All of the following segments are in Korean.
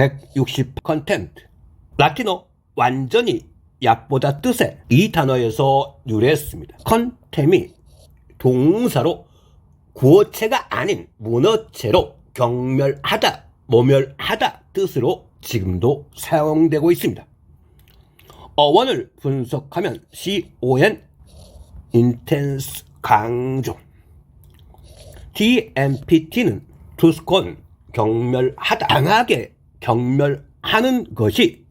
160 컨템트. 라틴어 완전히 얕보다 뜻의 이 단어에서 유래했습니다. 컨템이 동사로 구어체가 아닌 문어체로 경멸하다, 모멸하다 뜻으로 지금도 사용되고 있습니다. 어원을 분석하면 CON intense 강조, TMPT는 to scorn 경멸하다, 강하게 경멸하는 것이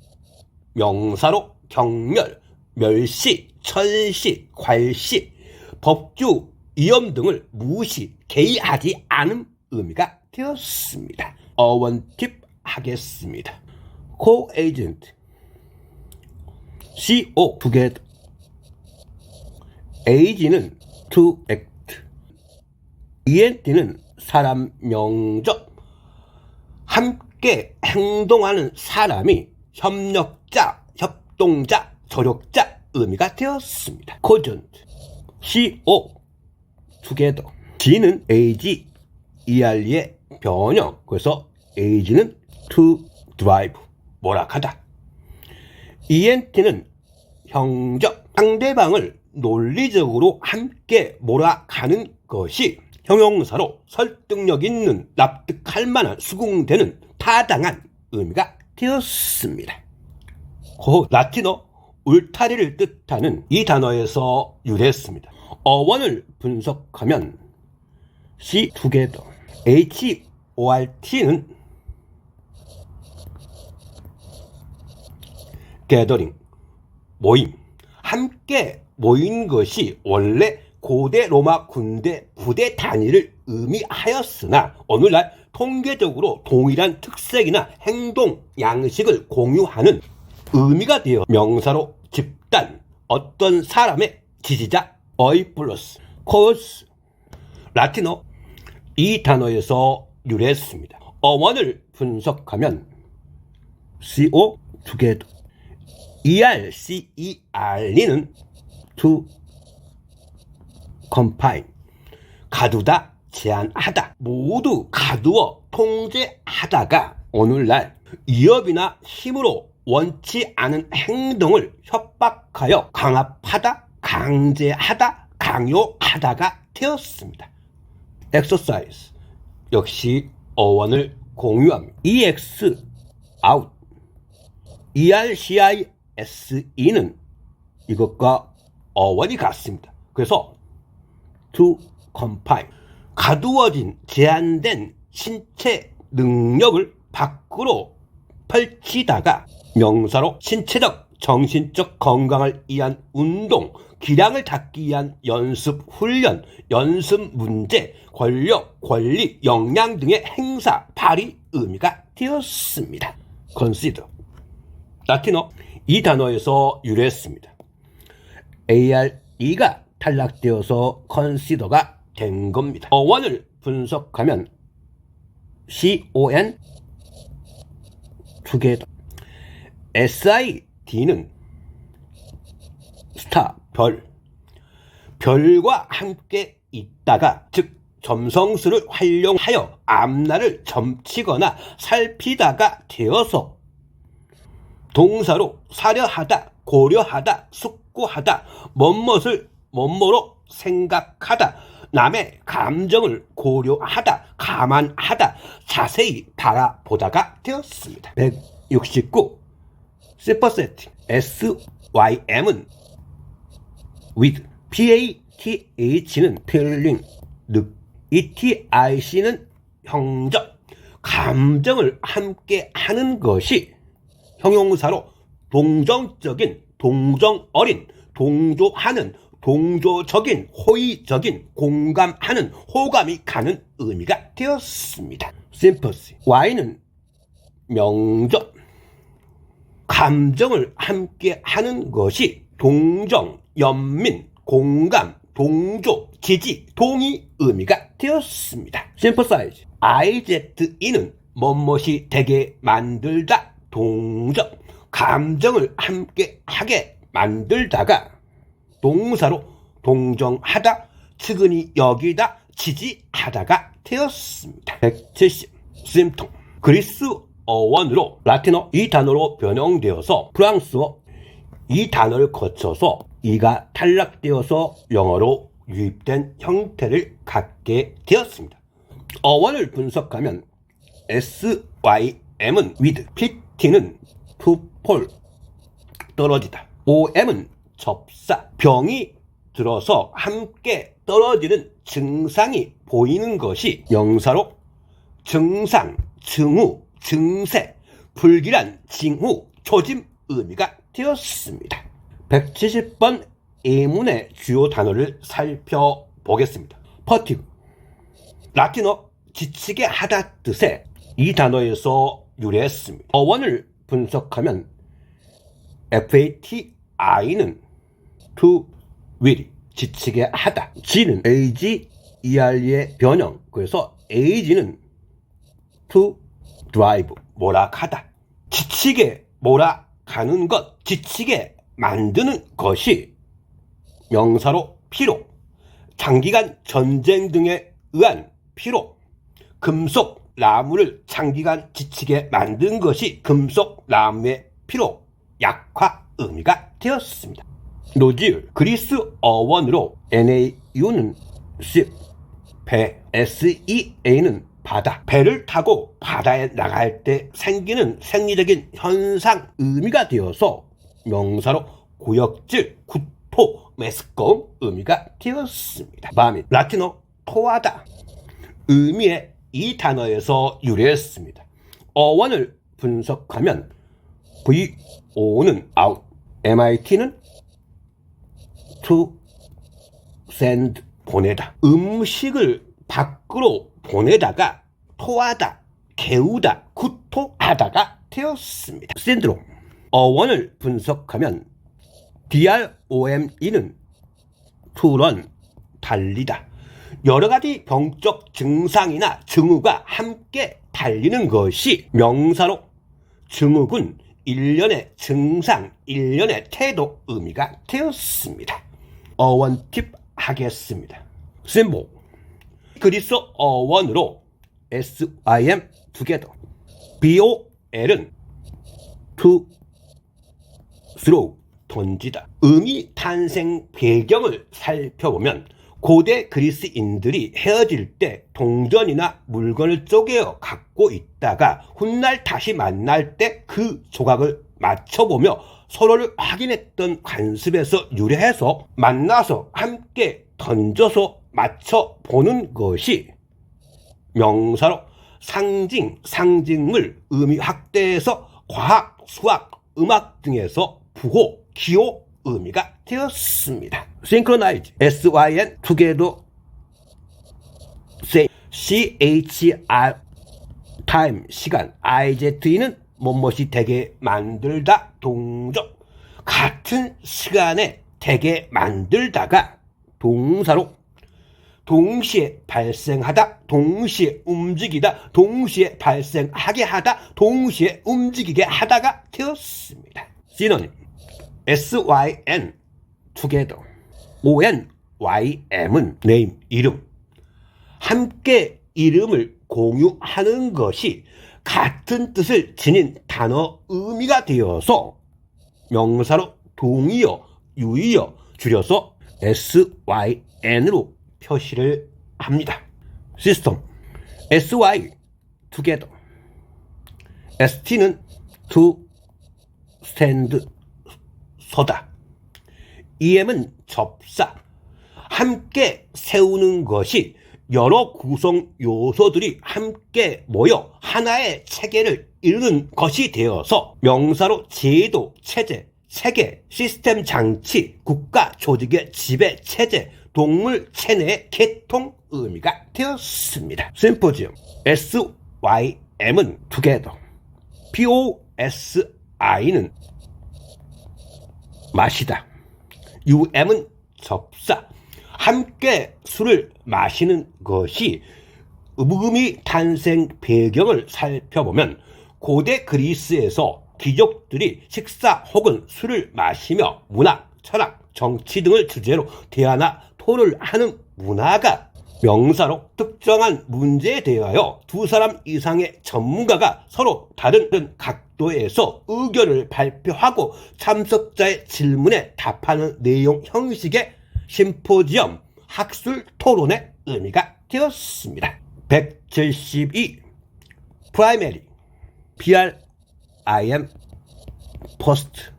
명사로 경멸, 멸시, 철시, 괄시, 법규, 위험 등을 무시, 개의하지 않은 의미가 되었습니다. 어원 팁 하겠습니다. co-agent, CO together, age는 to act, ENT는 사람 명적, 함께 행동하는 사람이 협력자, 협동자, 조력자 의미가 되었습니다. cogent, CO together, G는 age, ER의 변형, 그래서 age는 to drive, 몰락하다. ENT는 형적, 상대방을 논리적으로 함께 몰아가는 것이 형용사로 설득력 있는, 납득할 만한, 수긍되는, 타당한 의미가 되었습니다. 라틴어 울타리를 뜻하는 이 단어에서 유래했습니다. 어원을 분석하면 C together, HORT는 gathering, 모임, 함께 모인 것이 원래 고대 로마 군대 부대 단위를 의미하였으나 오늘날 통계적으로 동일한 특색이나 행동 양식을 공유하는 의미가 되어 명사로 집단, 어떤 사람의 지지자, 어이 플러스, 코스. 라틴어 이 단어에서 유래했습니다. 어원을 분석하면 CO together, ERCER는 to confine, 가두다, 제한하다, 모두 가두어 통제하다가 오늘날 위협이나 힘으로 원치 않은 행동을 협박하여 강압하다, 강제하다, 강요하다가 되었습니다. exercise 역시 어원을 공유합니다. EX out, ERCISE는 이것과 어원이 같습니다. 그래서 to confine, 가두어진, 제한된 신체 능력을 밖으로 펼치다가 명사로 신체적, 정신적 건강을 위한 운동, 기량을 닦기 위한 연습, 훈련, 연습 문제, 권력, 권리, 역량 등의 행사, 발휘 의미가 되었습니다. consider, 라틴어 이 단어에서 유래했습니다. ARE가 탈락되어서 consider가 된 겁니다. 어원을 분석하면 CON together, SID는 스타, 별, 별과 함께 있다가, 즉 점성술을 활용하여 앞날을 점치거나 살피다가 되어서 동사로 사려하다, 고려하다, 숙고하다, 뭐뭐로 생각하다, 남의 감정을 고려하다, 감안하다, 자세히 바라보다가 되었습니다. 169 sympathetic, SYM은 with, PATH는 feeling, ETIC는 형적, 감정을 함께 하는 것이 형용사로 동정적인, 동정어린, 동조하는, 동조적인, 호의적인, 공감하는, 호감이 가는 의미가 되었습니다. sympathy, Y는 명적, 감정을 함께 하는 것이 동정, 연민, 공감, 동조, 지지, 동의 의미가 되었습니다. sympathize, IZE는 뭐뭇이 되게 만들다, 동정, 감정을 함께 하게 만들다가 동사로 동정하다, 측은히 여기다, 지지하다가 되었습니다. 170 symptom, 그리스 어원으로 라틴어 이 단어로 변형되어서 프랑스어 이 단어를 거쳐서 이가 탈락되어서 영어로 유입된 형태를 갖게 되었습니다. 어원을 분석하면 SYM은 with, PT는 to fall, 떨어지다, OM은 접사, 병이 들어서 함께 떨어지는 증상이 보이는 것이 명사로 증상, 증후, 증세, 불길한 징후, 초짐 의미가 되었습니다. 170번 예문의 주요 단어를 살펴보겠습니다. 퍼티그, 라틴어 지치게 하다 뜻의 이 단어에서 유래했습니다. 어원을 분석하면 FATI는 to will, 지치게 하다, G는 AGER의 변형, 그래서 AG는 to drive, 몰아가다, 지치게 몰아가는 것, 지치게 만드는 것이 명사로 피로, 장기간 전쟁 등에 의한 피로, 금속 나무를 장기간 지치게 만든 것이 금속 나무의 피로, 약화 의미가 되었습니다. 노지울, 그리스 어원으로 NAU는 ship, 배, SEA는 바다, 배를 타고 바다에 나갈 때 생기는 생리적인 현상 의미가 되어서 명사로 구역질, 구토, 메스꺼움 의미가 되었습니다. 마민, 라틴어 토하다 의미의 이 단어에서 유래했습니다. 어원을 분석하면 VO는 out, MIT는 to send, 보내다, 음식을 밖으로 보내다가 토하다, 개우다, 구토하다가 되었습니다. 신드롬, 어원을 분석하면 DROME는 to run, 달리다, 여러가지 병적 증상이나 증후가 함께 달리는 것이 명사로 증후군, 일련의 증상, 일련의 태도 의미가 되었습니다. 어원 팁 하겠습니다. 심볼, 그리스 어원으로 SYM together, BOL은 to throw, 던지다. 의미 탄생 배경을 살펴보면 고대 그리스인들이 헤어질 때 동전이나 물건을 쪼개어 갖고 있다가 훗날 다시 만날 때 그 조각을 맞춰보며 서로를 확인했던 관습에서 유래해서 만나서 함께 던져서 맞춰보는 것이 명사로 상징, 상징물, 의미 확대해서 과학, 수학, 음악 등에서 부호, 기호 의미가 되었습니다. synchronize, SYN, together, say, CHR, time, 시간, IZE는 뭐뭇이 되게 만들다, 동적, 같은 시간에 되게 만들다가 동사로 동시에 발생하다, 동시에 움직이다, 동시에 발생하게 하다, 동시에 움직이게 하다가 되었습니다. 시노님, SYN, together, ONYM은 name, 이름, 함께 이름을 공유하는 것이 같은 뜻을 지닌 단어 의미가 되어서 명사로 동의어, 유의어 줄여서 SYN으로 표시를 합니다. 시스템, SY, together, ST는 to stand, 서다, EM은 접사, 함께 세우는 것이 여러 구성 요소들이 함께 모여 하나의 체계를 이루는 것이 되어서 명사로 제도, 체제, 체계, 시스템, 장치, 국가, 조직의 지배, 체제, 동물, 체내의 계통 의미가 되었습니다. 심포지엄, SYM은 together, POSI는 마시다, UM은 접사, 함께 술을 마시는 것이 의미 탄생 배경을 살펴보면 고대 그리스에서 귀족들이 식사 혹은 술을 마시며 문학, 철학, 정치 등을 주제로 대화나 토론을 하는 문화가 명사로 특정한 문제에 대하여 두 사람 이상의 전문가가 서로 다른 각도에서 의견을 발표하고 참석자의 질문에 답하는 내용 형식의 심포지엄, 학술 토론의 의미가 되었습니다. 172. primary, PRIM, post,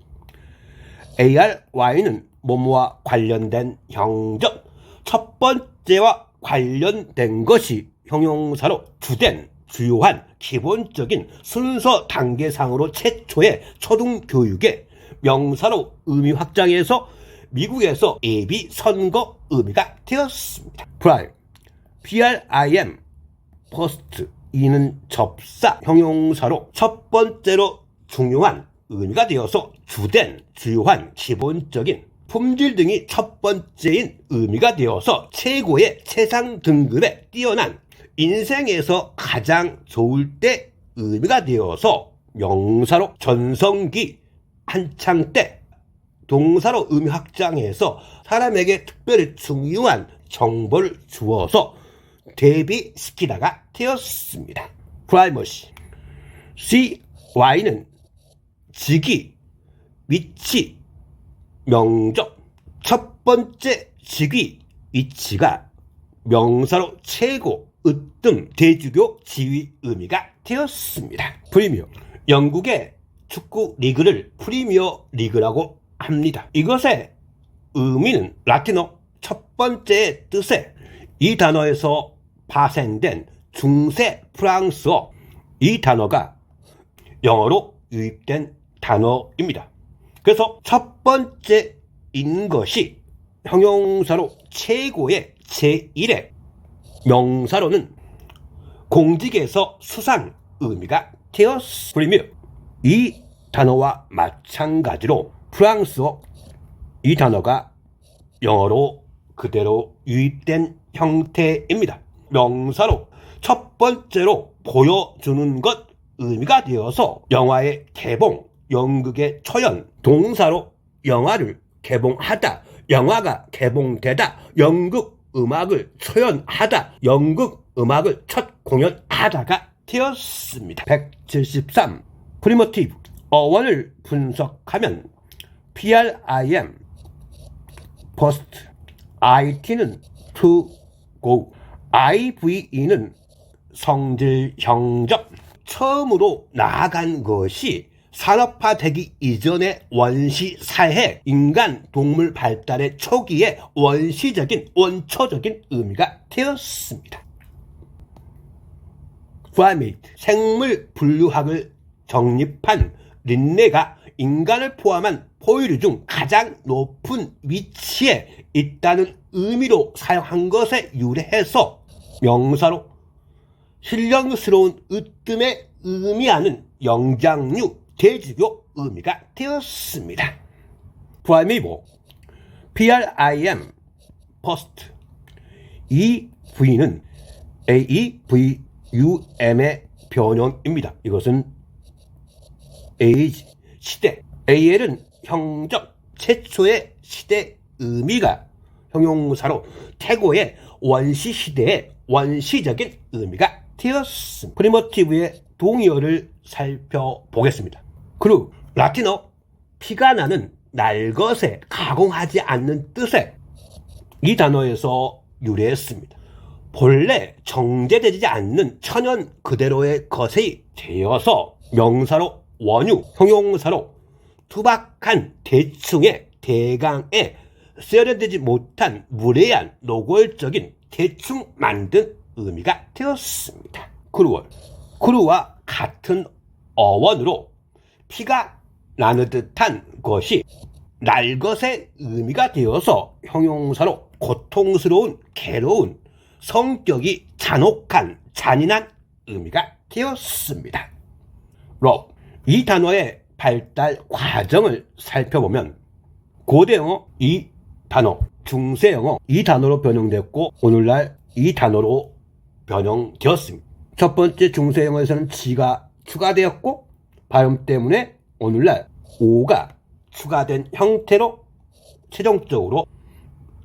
ARY는 뭐뭐와 관련된 형적, 첫 번째와 관련된 것이 형용사로 주된, 주요한, 기본적인 순서 단계상으로 최초의 초등교육의 명사로 의미 확장해서 미국에서 예비 선거 의미가 되었습니다. prime, PRIM, post, 이는 접사, 형용사로 첫 번째로 중요한 의미가 되어서 주된, 주요한, 기본적인, 품질 등이 첫 번째인 의미가 되어서 최고의 최상 등급에 뛰어난, 인생에서 가장 좋을 때 의미가 되어서 명사로 전성기, 한창 때, 동사로 의미 확장해서 사람에게 특별히 중요한 정보를 주어서 대비시키다가 되었습니다. 프라이머시, CY는 직위, 위치, 명적, 첫 번째 직위, 위치가 명사로 최고, 으뜸, 대주교, 지위 의미가 되었습니다. 프리미어, 영국의 축구 리그를 프리미어 리그라고 합니다. 이것의 의미는 라틴어 첫 번째의 뜻에 이 단어에서 파생된 중세 프랑스어, 이 단어가 영어로 유입된 단어입니다. 그래서 첫 번째인 것이 형용사로 최고의 제1의, 명사로는 공직에서 수상 의미가 되었습니다. 이 단어와 마찬가지로 프랑스어, 이 단어가 영어로 그대로 유입된 형태입니다. 명사로 첫 번째로 보여주는 것 의미가 되어서 영화의 개봉, 연극의 초연, 동사로 영화를 개봉하다, 영화가 개봉되다, 연극 음악을 초연하다, 연극 음악을 첫 공연하다가 되었습니다. 173. 프리모티브, 어원을 분석하면 PRIM, post, IT는 to go, IVE는 성질, 형적, 처음으로 나아간 것이 산업화되기 이전의 원시 사회, 인간, 동물 발달의 초기에 원시적인, 원초적인 의미가 되었습니다. primate, 생물 분류학을 정립한 린네가 인간을 포함한 포유류 중 가장 높은 위치에 있다는 의미로 사용한 것에 유래해서 명사로 신령스러운 으뜸에 의미하는 영장류, 대주교 의미가 되었습니다. primeval, PRIM, post, 이 V는 AEVUM의 변형입니다. 이것은 age, 시대, AL은 형적, 최초의 시대 의미가 형용사로 태고의 원시 시대의 원시적인 의미가 되었습니다. 프리모티브의 동의어를 살펴보겠습니다. 그리고 라틴어 피가 나는 날 것에 가공하지 않는 뜻의 이 단어에서 유래했습니다. 본래 정제되지 않는 천연 그대로의 것이 되어서 명사로 원유, 형용사로 투박한 대충의 대강에 세련되지 못한 무례한 노골적인 대충 만든 의미가 되었습니다. 크루와 같은 어원으로 피가 나는 듯한 것이 날 것의 의미가 되어서 형용사로 고통스러운, 괴로운, 성격이 잔혹한, 잔인한 의미가 되었습니다. 러브, 이 단어의 발달 과정을 살펴보면 고대영어 이 단어, 중세영어 이 단어로 변형됐고 오늘날 이 단어로 변형되었습니다. 첫 번째 중세영어에서는 지가 추가되었고 발음 때문에 오늘날 오가 추가된 형태로 최종적으로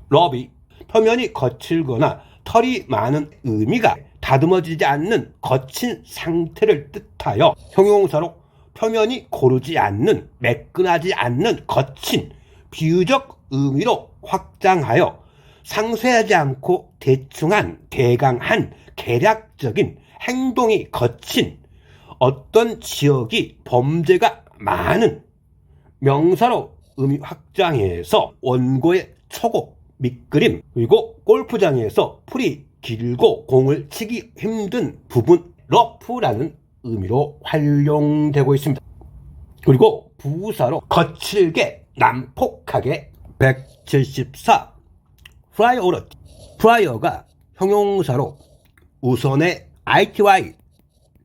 러브이 표면이 거칠거나 털이 많은 의미가 다듬어지지 않는 거친 상태를 뜻하여 형용사로 표면이 고르지 않는, 매끈하지 않는 거친 비유적 의미로 확장하여 상세하지 않고 대충한, 대강한, 개략적인, 행동이 거친 어떤 지역이 범죄가 많은 명사로 의미 확장해서 원고의 초고, 밑그림, 그리고 골프장에서 풀이 길고 공을 치기 힘든 부분, 러프라는 의미로 활용되고 있습니다. 그리고 부사로 거칠게, 난폭하게. 174. priority. prior가 형용사로 우선의 ITY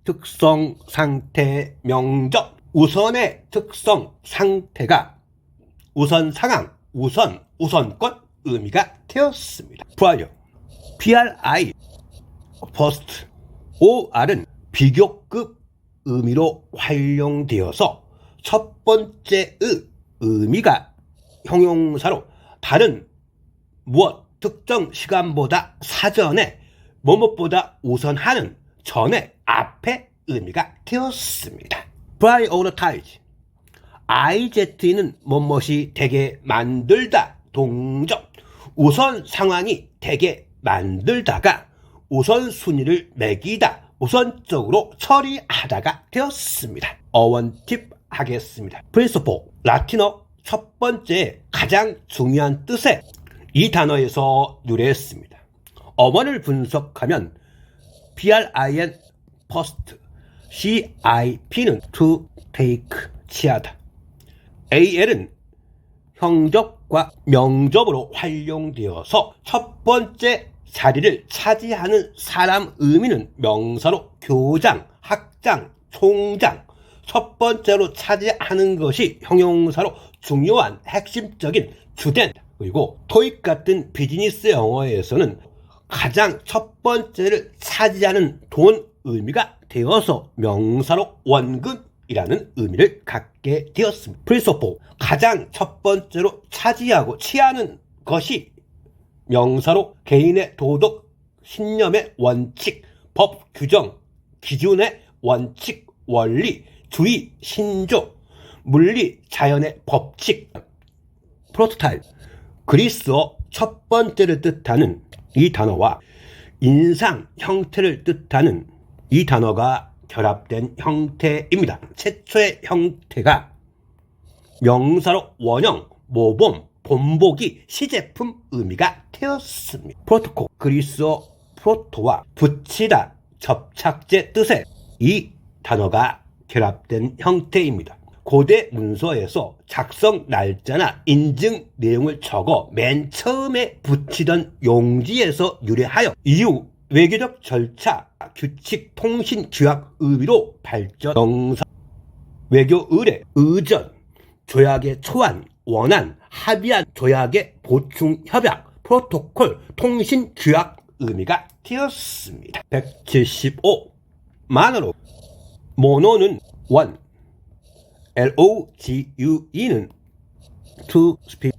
특성, 상태, 명적. 우선의 특성, 상태가 우선 상황, 우선, 우선권 의미가 되었습니다. prior. PRI first. OR은 비교급 의미로 활용되어서 첫 번째의 의미가 형용사로 다른 무엇, 특정 시간보다 사전에, 뭐뭇보다 우선하는, 전에, 앞에 의미가 되었습니다. prioritize. IZ는 뭐뭇이 되게 만들다, 동적. 우선 상황이 되게 만들다가 우선순위를 매기다, 우선적으로 처리하다가 되었습니다. 어원팁 하겠습니다. principle. 라틴어 첫 번째 가장 중요한 뜻의 이 단어에서 유래했습니다. 어원을 분석하면 PRIN first, CIP는 to take, 취하다, AL은 형접과 명접으로 활용되어서 첫 번째 자리를 차지하는 사람 의미는 명사로 교장, 학장, 총장, 첫 번째로 차지하는 것이 형용사로 중요한, 핵심적인, 주된. 그리고 토익 같은 비즈니스 영어에서는 가장 첫 번째를 차지하는 돈 의미가 되어서 명사로 원금이라는 의미를 갖게 되었습니다. principle. 가장 첫 번째로 차지하고 취하는 것이 명사로 개인의 도덕, 신념의 원칙, 법, 규정, 기준의 원칙, 원리, 주의, 신조, 물리, 자연의 법칙. 프로토타입. 그리스어 첫 번째를 뜻하는 이 단어와 인상, 형태를 뜻하는 이 단어가 결합된 형태입니다. 최초의 형태가 명사로 원형, 모범, 본보기, 시제품 의미가 되었습니다. 프로토콜. 그리스어 프로토와 붙이다, 접착제 뜻의 이 단어가 결합된 형태입니다. 고대 문서에서 작성 날짜나 인증 내용을 적어 맨 처음에 붙이던 용지에서 유래하여 이후 외교적 절차, 규칙, 통신, 규약 의미로 발전. 명사. 외교 의뢰, 의전, 조약의 초안, 원안, 합의한 조약의 보충 협약, 프로토콜, 통신, 규약 의미가 되었습니다. 175. 만어로. 모노는 원, LOGUE는 to speak,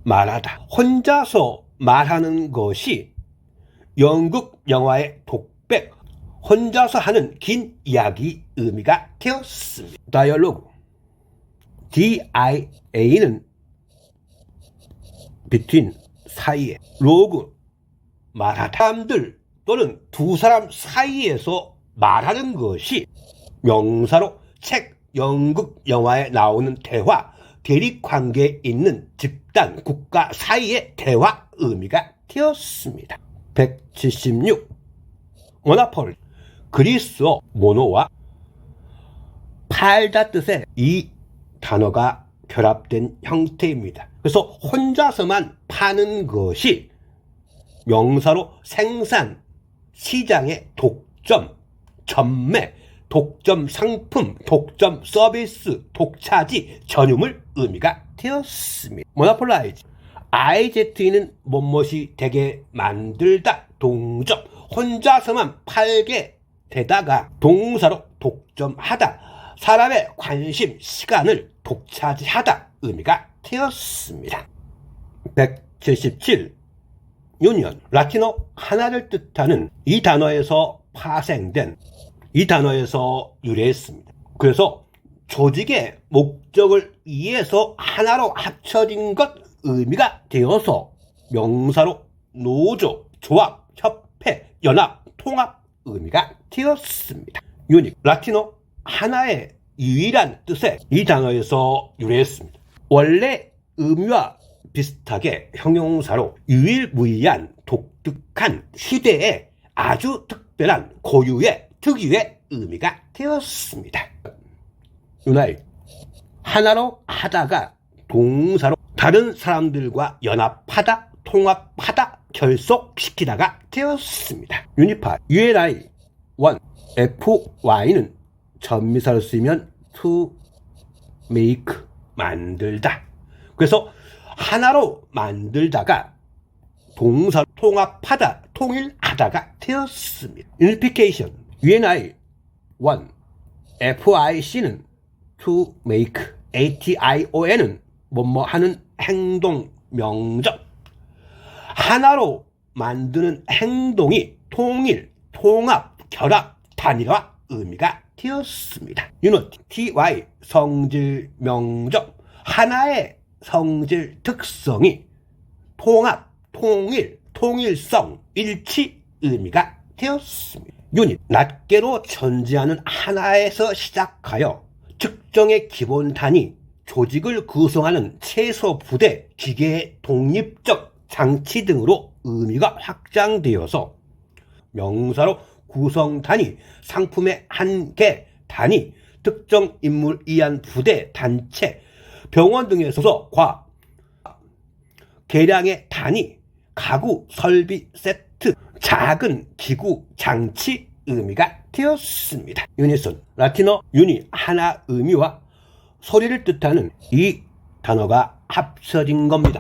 말하다. 혼자서 말하는 것이 영국 영화의 독백, 혼자서 하는 긴 이야기 의미가 되었습니다. 다이얼로그. DIA는 between, 사이에, 로그, 말하다. 사람들 또는 두 사람 사이에서 말하는 것이 명사로 책, 연극, 영화에 나오는 대화, 대립관계에 있는 집단, 국가 사이의 대화 의미가 되었습니다. 176. 모노폴. 그리스어 모노와 팔다 뜻의 이 단어가 결합된 형태입니다. 그래서 혼자서만 파는 것이 명사로 생산, 시장의 독점, 전매, 독점 상품, 독점 서비스, 독차지, 전유물 의미가 되었습니다. 모노폴라이즈. IZ는 뭐뭇이 되게 만들다, 동적, 혼자서만 팔게 되다가 동사로 독점하다, 사람의 관심, 시간을 독차지하다 의미가 되었습니다. 177. 유니언, 라틴어 하나를 뜻하는 이 단어에서 파생된, 이 단어에서 유래했습니다. 그래서 조직의 목적을 위해서 하나로 합쳐진 것 의미가 되어서 명사로 노조, 조합, 협회, 연합, 통합 의미가 되었습니다. 유닉, 라틴어 하나의 유일한 뜻의 이 단어에서 유래했습니다. 원래 의미와 비슷하게 형용사로 유일무이한 독특한 시대의 아주 특별한 고유의 특유의 의미가 되었습니다. 유나잇, 하나로 하다가 동사로 다른 사람들과 연합하다, 통합하다, 결속시키다가 되었습니다. 유니파이, UNI, 원, FY는 전미사를 쓰면 to make, 만들다. 그래서 하나로 만들다가 동사로 통합하다, 통일하다가 되었습니다. Unification, UNI, 원, FIC는 to make, ATION은 뭐뭐 하는 행동, 명적. 하나로 만드는 행동이 통일, 통합, 결합, 단일화 의미가 되었습니다. Unity, TY, 성질, 명적. 하나의 성질 특성이 통합, 통일, 통일성, 일치 의미가 되었습니다. 유닛, 낱개로 존재하는 하나에서 시작하여 특정의 기본 단위, 조직을 구성하는 최소 부대, 기계의 독립적 장치 등으로 의미가 확장되어서 명사로 구성 단위, 상품의 한계 단위, 특정 인물 이한 부대, 단체, 병원 등에서 과, 계량의 단위, 가구, 설비, 세트, 작은 기구, 장치 의미가 되었습니다. 유니손, 라틴어 유니, 하나 의미와 소리를 뜻하는 이 단어가 합쳐진 겁니다.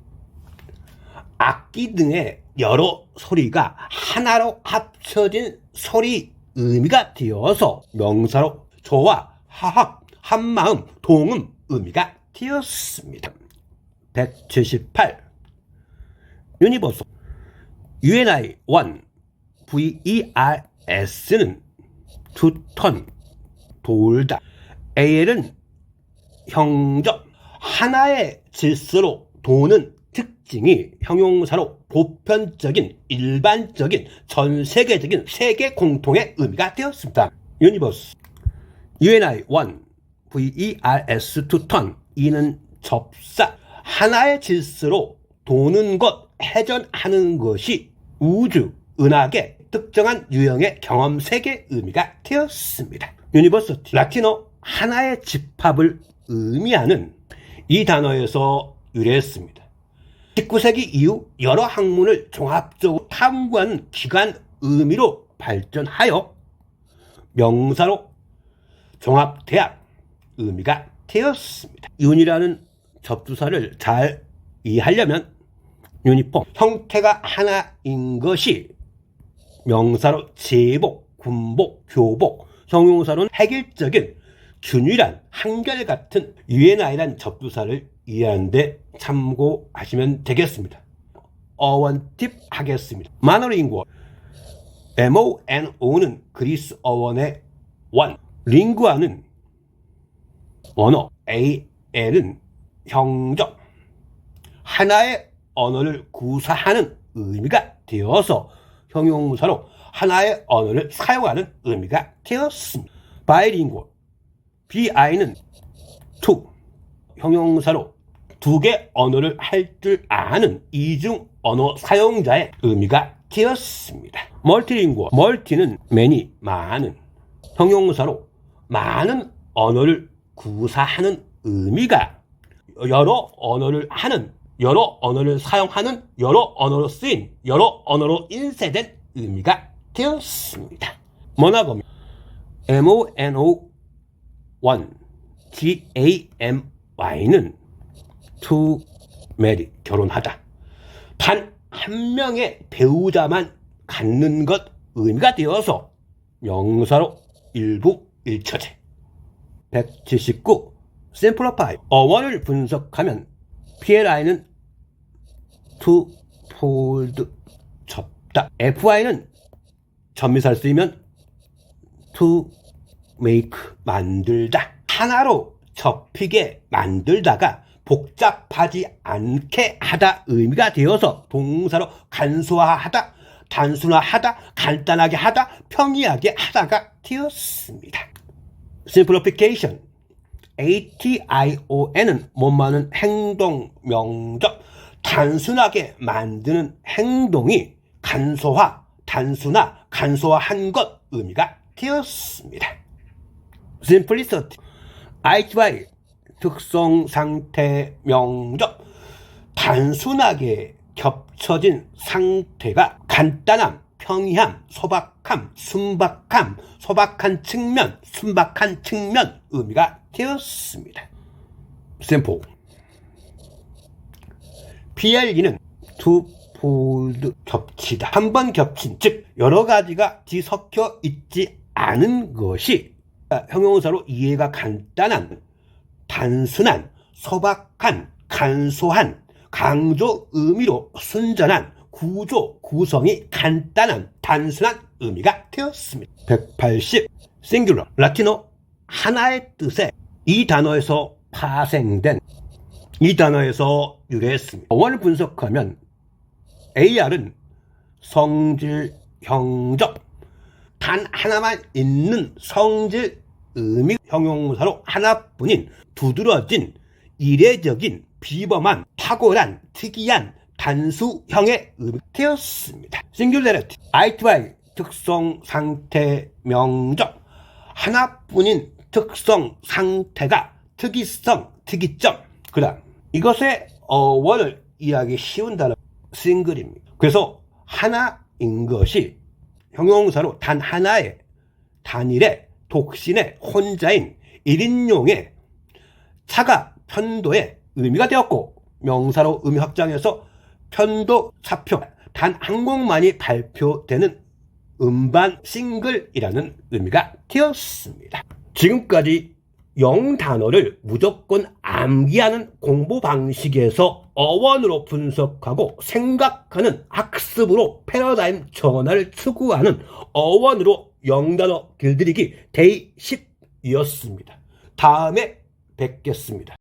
악기 등의 여러 소리가 하나로 합쳐진 소리 의미가 되어서 명사로 조화, 화합, 한마음, 동음 의미가 되었습니다. 178. 유니버스, UNI, 원, VERS는 to turn, 돌다. AL은 형적, 하나의 질서로 도는 특징이 형용사로 보편적인, 일반적인, 전 세계적인, 세계 공통의 의미가 되었습니다. 유니버스, UNI, 원, VERS, to turn, 이는 접사, 하나의 질서로 도는 것, 회전하는 것이 우주, 은하계, 특정한 유형의 경험 세계 의미가 되었습니다. 유니버시티, 라틴어 하나의 집합을 의미하는 이 단어에서 유래했습니다. 19세기 이후 여러 학문을 종합적으로 탐구하는 기관 의미로 발전하여 명사로 종합대학 의미가 되었습니다. 윤이라는 접두사를 잘 이해하려면 유니폼, 형태가 하나인 것이 명사로 제복, 군복, 교복, 형용사로는 획일적인 균일한 한결같은 UNI란 접두사를 이해하는데 참고하시면 되겠습니다. 어원 팁 하겠습니다. 마노링구어, MONO는 그리스 어원의 원, 링구아는 언어, AL은 형적, 하나의 언어를 구사하는 의미가 되어서 형용사로 하나의 언어를 사용하는 의미가 되었습니다. 바이링구어, BI는 to, 형용사로 두 개 언어를 할 줄 아는 이중 언어 사용자의 의미가 되었습니다. 멀티링구어, 멀티는 many, 많은, 형용사로 많은 언어를 구사하는 의미가 여러 언어를 하는, 여러 언어를 사용하는, 여러 언어로 쓰인, 여러 언어로 인쇄된 의미가 되었습니다. 모노가미, MONO, 원, GAMY는 to marry, 결혼하다. 단 한 명의 배우자만 갖는 것 의미가 되어서 명사로 일부 일처제. 179. simplify, 어원을 분석하면 PLI는 to fold, 하다. fy는 전미사를 쓰이면 to make, 만들다. 하나로 접히게 만들다가 복잡하지 않게 하다 의미가 되어서 동사로 간소화하다, 단순화하다, 간단하게 하다, 평이하게 하다가 되었습니다. Simplification. ATION은 못마는 행동, 명적, 단순하게 만드는 행동이 간소화, 단순화, 간소화한 것 의미가 되었습니다. Simplicity. ITY 특성, 상태, 명적, 단순하게 겹쳐진 상태가 간단함, 평이함, 소박함, 순박함, 소박한 측면, 순박한 측면 의미가 되었습니다. Simple. PLE는 twofold, 겹치다. 한 번 겹친, 즉 여러 가지가 뒤섞여 있지 않은 것이 형용사로 이해가 간단한, 단순한, 소박한, 간소한, 강조 의미로 순전한, 구조, 구성이 간단한, 단순한 의미가 되었습니다. 180. 싱귤러. 라틴어 하나의 뜻의 이 단어에서 파생된, 이 단어에서 유래했습니다. 원을 분석하면 AR은 성질, 형적, 단 하나만 있는 성질 의미 형용사로 하나뿐인 두드러진, 이례적인, 비범한, 탁월한, 특이한, 단수형의 의미 되었습니다. 싱귤레리티. ITY 특성, 상태, 명적, 하나뿐인 특성, 상태가 특이성, 특이점. 그 다음 이것의 어원을 이해하기 쉬운 단어 싱글입니다. 그래서 하나인 것이 형용사로 단 하나의, 단일의, 독신의, 혼자인, 1인용의, 차가, 편도의 의미가 되었고, 명사로 의미 확장해서 편도, 차표, 단 한 곡만이 발표되는 음반 싱글이라는 의미가 되었습니다. 지금까지 영단어를 무조건 암기하는 공부 방식에서 어원으로 분석하고 생각하는 학습으로 패러다임 전환을 추구하는 어원으로 영단어 길들이기 데이 10이었습니다. 다음에 뵙겠습니다.